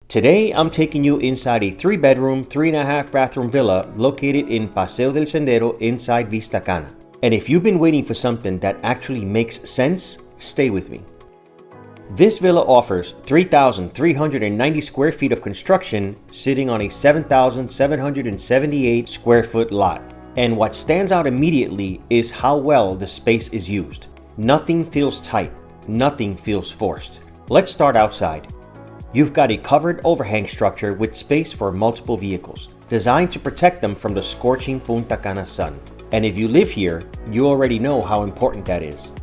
Today, I'm taking you inside a 3-bedroom, 3.5 bathroom villa located in Paseo del Sendero inside Vista Cana. And if you've been waiting for something that actually makes sense, stay with me. This villa offers 3,390 square feet of construction sitting on a 7,778 square foot lot. And what stands out immediately is how well the space is used. Nothing feels tight, nothing feels forced. Let's start outside. You've got a covered overhang structure with space for multiple vehicles, designed to protect them from the scorching Punta Cana sun. And if you live here, you already know how important that is.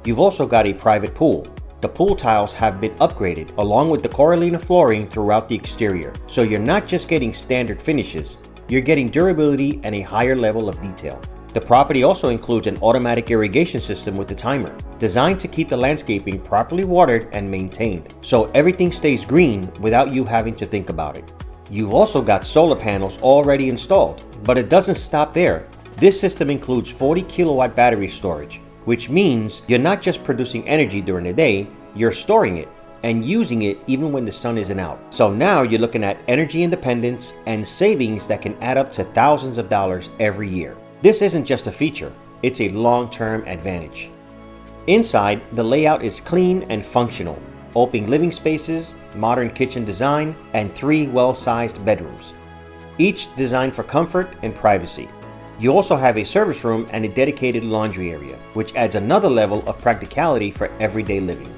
You've also got a private pool. The pool tiles have been upgraded along with the Coralina flooring throughout the exterior. So you're not just getting standard finishes, you're getting durability and a higher level of detail. The property also includes an automatic irrigation system with a timer, designed to keep the landscaping properly watered and maintained, so everything stays green without you having to think about it. You've also got solar panels already installed, but it doesn't stop there. This system includes 40 kilowatt battery storage, which means you're not just producing energy during the day, you're storing it and using it even when the sun isn't out. So now you're looking at energy independence and savings that can add up to thousands of dollars every year. This isn't just a feature, it's a long-term advantage. Inside, the layout is clean and functional. Open living spaces, modern kitchen design, and 3 well-sized bedrooms, each designed for comfort and privacy. You also have a service room and a dedicated laundry area, which adds another level of practicality for everyday living.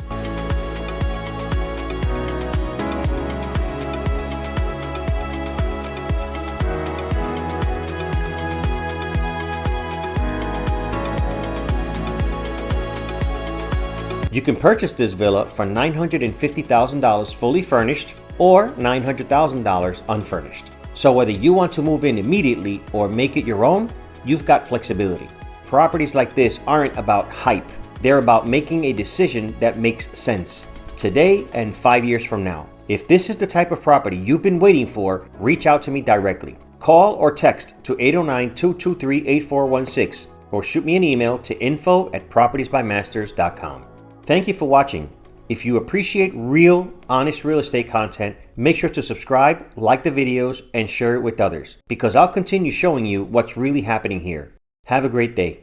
You can purchase this villa for $950,000 fully furnished or $900,000 unfurnished. So whether you want to move in immediately or make it your own, you've got flexibility. Properties like this aren't about hype. They're about making a decision that makes sense today and 5 years from now. If this is the type of property you've been waiting for, reach out to me directly. Call or text to 809-223-8416 or shoot me an email to info@propertiesbymasters.com. Thank you for watching. If you appreciate real, honest real estate content, make sure to subscribe, like the videos, and share it with others, because I'll continue showing you what's really happening here. Have a great day.